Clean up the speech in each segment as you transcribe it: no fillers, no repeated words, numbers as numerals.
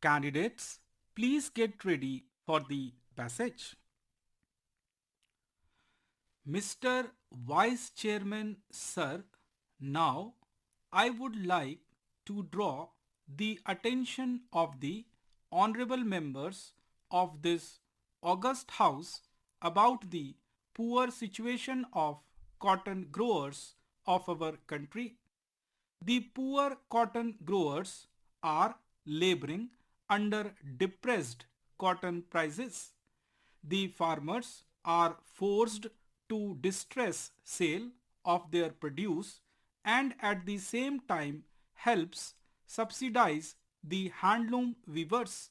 Candidates, please get ready for the passage. Mr. Vice Chairman, sir, now I would like to draw the attention of the honorable members of this august house about the poor situation of cotton growers of our country. The poor cotton growers are laboring under depressed cotton prices. The farmers are forced to distress sale of their produce and at the same time helps subsidize the handloom weavers.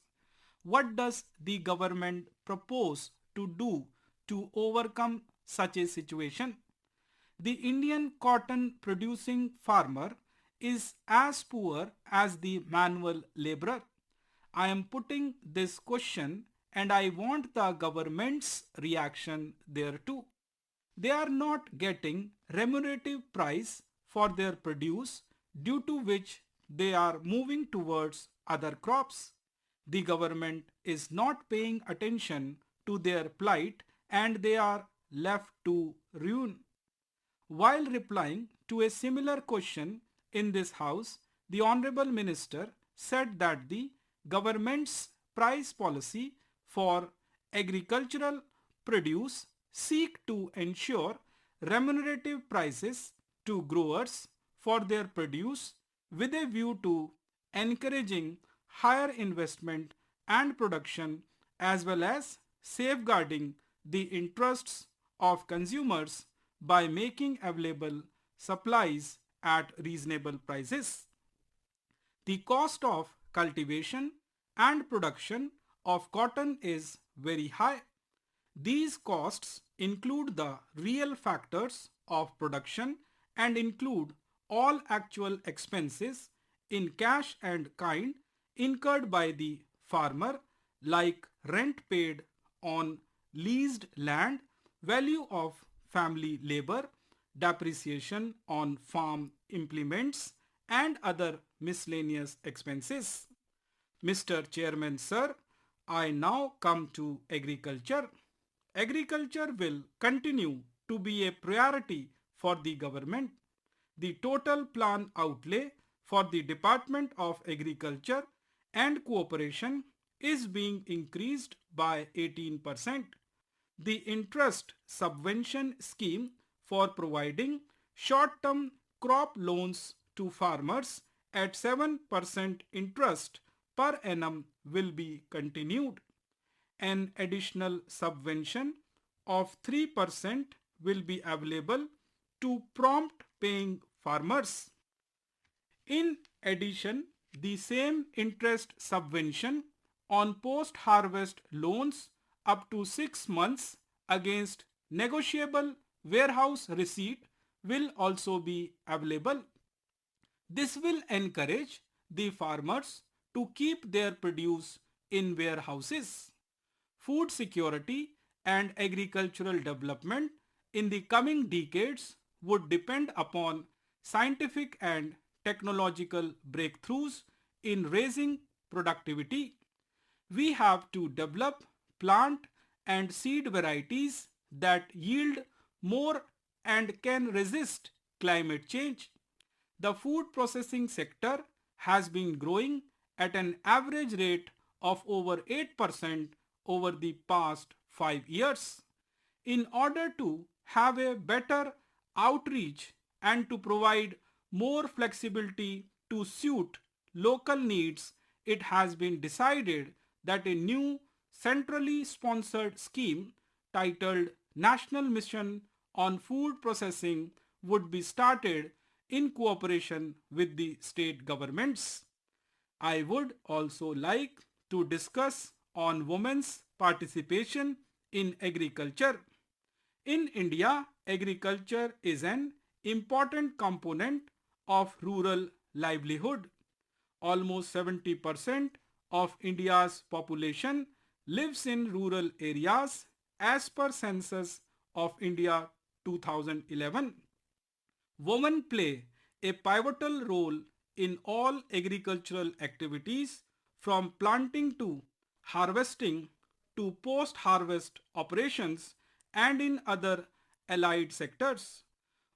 What does the government propose to do to overcome such a situation? The Indian cotton producing farmer is as poor as the manual laborer. I am putting this question and I want the government's reaction thereto. They are not getting remunerative price for their produce, due to which they are moving towards other crops. The government is not paying attention to their plight and they are left to ruin. While replying to a similar question in this house, the Honorable Minister said that the government's price policy for agricultural produce seek to ensure remunerative prices to growers for their produce with a view to encouraging higher investment and production as well as safeguarding the interests of consumers by making available supplies at reasonable prices. The cost of cultivation and production of cotton is very high. These costs include the real factors of production and include all actual expenses in cash and kind incurred by the farmer, like rent paid on leased land, value of family labor, depreciation on farm implements and other miscellaneous expenses. Mr. Chairman, sir, I now come to agriculture. Agriculture will continue to be a priority for the government. The total plan outlay for the Department of Agriculture and Cooperation is being increased by 18%. The interest subvention scheme for providing short-term crop loans to farmers at 7% interest per annum will be continued. An additional subvention of 3% will be available to prompt paying farmers. In addition, the same interest subvention on post-harvest loans up to 6 months against negotiable warehouse receipt will also be available. This will encourage the farmers to keep their produce in warehouses. Food security and agricultural development in the coming decades would depend upon scientific and technological breakthroughs in raising productivity. We have to develop plant and seed varieties that yield more and can resist climate change. The food processing sector has been growing at an average rate of over 8% over the past 5 years. In order to have a better outreach and to provide more flexibility to suit local needs, it has been decided that a new centrally sponsored scheme titled National Mission on Food Processing would be started in cooperation with the state governments. I would also like to discuss on women's participation in agriculture. In India, agriculture is an important component of rural livelihood. Almost 70% of India's population lives in rural areas as per Census of India 2011. Women play a pivotal role in all agricultural activities from planting to harvesting to post-harvest operations and in other allied sectors.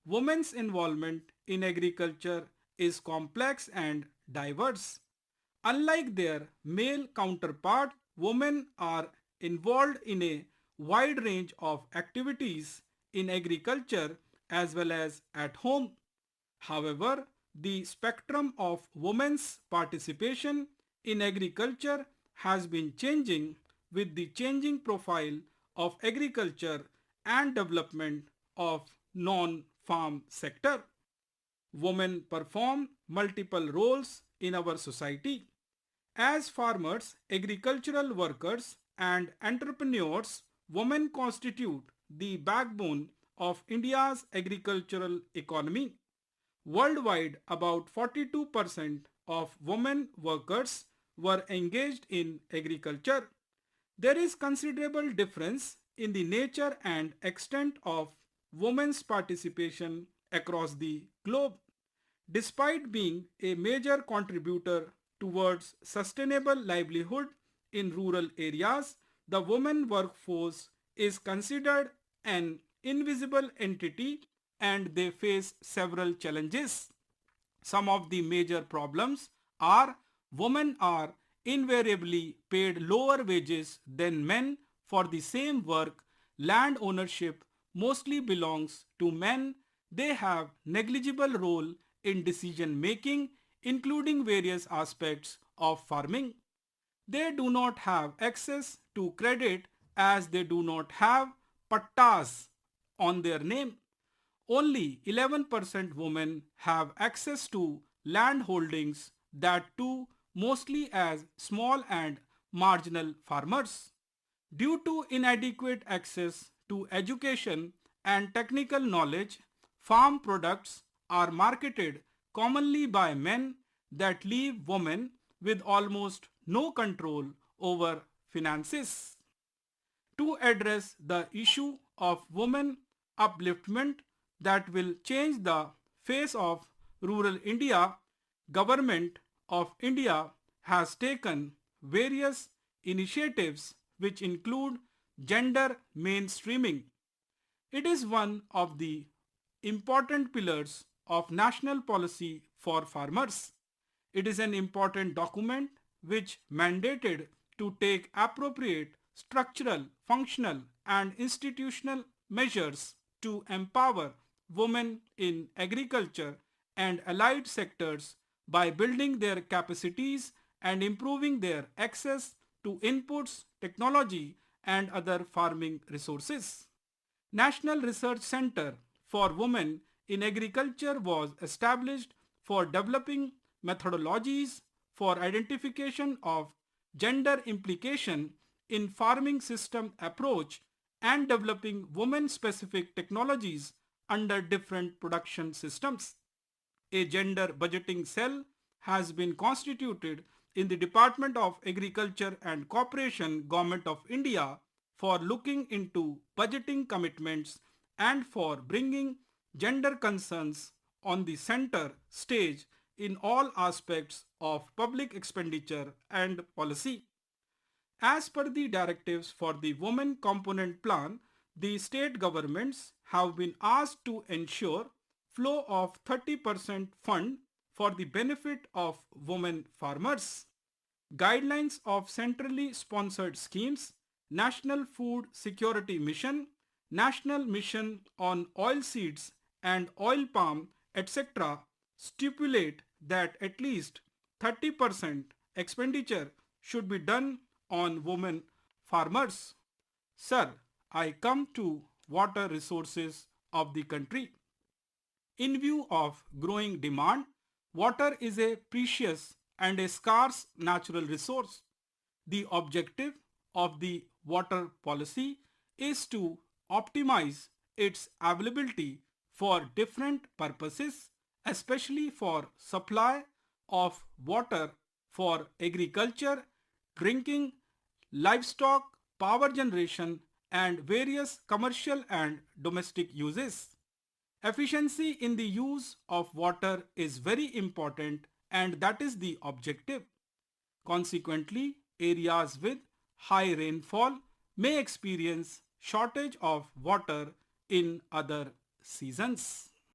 Women's involvement in agriculture is complex and diverse. Unlike their male counterpart, women are involved in a wide range of activities in agriculture as well as at home. However, the spectrum of women's participation in agriculture has been changing with the changing profile of agriculture and development of non-farm sector. Women perform multiple roles in our society. As farmers, agricultural workers, and entrepreneurs, women constitute the backbone of India's agricultural economy. Worldwide, about 42% of women workers were engaged in agriculture. There is considerable difference in the nature and extent of women's participation across the globe. Despite being a major contributor towards sustainable livelihood in rural areas, the women workforce is considered an invisible entity and they face several challenges. Some of the major problems are women are invariably paid lower wages than men for the same work. Land ownership mostly belongs to men. They have negligible role in decision making, including various aspects of farming. They do not have access to credit as they do not have pattas on their name. Only 11% women have access to land holdings, that too mostly as small and marginal farmers. Due to inadequate access to education and technical knowledge, farm products are marketed commonly by men that leave women with almost no control over finances. To address the issue of women upliftment that will change the face of rural India, Government of India has taken various initiatives which include gender mainstreaming. It is one of the important pillars of national policy for farmers. It is an important document which mandated to take appropriate structural, functional and institutional measures to empower women in agriculture and allied sectors by building their capacities and improving their access to inputs, technology and other farming resources. National Research Center for Women in Agriculture was established for developing methodologies for identification of gender implication in farming system approach and developing women-specific technologies under different production systems. A gender budgeting cell has been constituted in the Department of Agriculture and Cooperation, Government of India, for looking into budgeting commitments and for bringing gender concerns on the center stage in all aspects of public expenditure and policy. As per the directives for the Women Component Plan, the state governments have been asked to ensure flow of 30% fund for the benefit of women farmers. Guidelines of centrally sponsored schemes, National Food Security Mission, National Mission on Oilseeds and Oil Palm, etc. stipulate that at least 30% expenditure should be done on women farmers. Sir, I come to water resources of the country. In view of growing demand, water is a precious and a scarce natural resource. The objective of the water policy is to optimize its availability for different purposes, especially for supply of water for agriculture, drinking, livestock, power generation, and various commercial and domestic uses. Efficiency in the use of water is very important and that is the objective. Consequently, areas with high rainfall may experience shortage of water in other seasons.